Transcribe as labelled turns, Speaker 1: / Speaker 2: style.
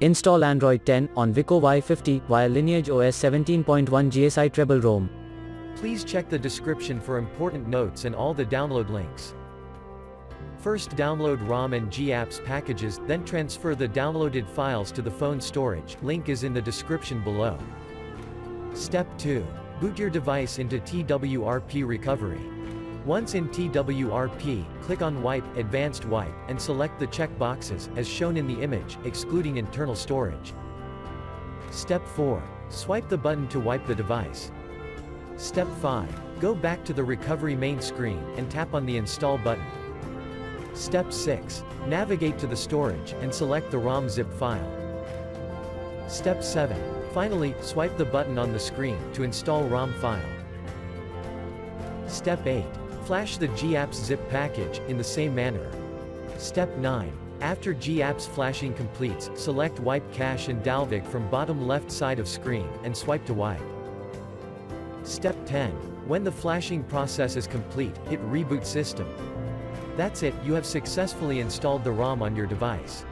Speaker 1: Install Android 10 on Wiko Y50 via LineageOS 17.1 GSI Treble ROM.
Speaker 2: Please check the description for important notes and all the download links. First download ROM and GApps packages, then transfer the downloaded files to the phone storage, link is in the description below. Step 2. Boot your device into TWRP recovery. Once in TWRP, click on Wipe, Advanced Wipe, and select the check boxes, as shown in the image, excluding internal storage. Step 4. Swipe the button to wipe the device. Step 5. Go back to the recovery main screen, and tap on the Install button. Step 6. Navigate to the storage, and select the ROM zip file. Step 7. Finally, swipe the button on the screen, to install ROM file. Step 8. Flash the GApps zip package, in the same manner. Step 9. After GApps flashing completes, select Wipe Cache and Dalvik from bottom left side of screen, and swipe to wipe. Step 10. When the flashing process is complete, hit Reboot System. That's it, you have successfully installed the ROM on your device.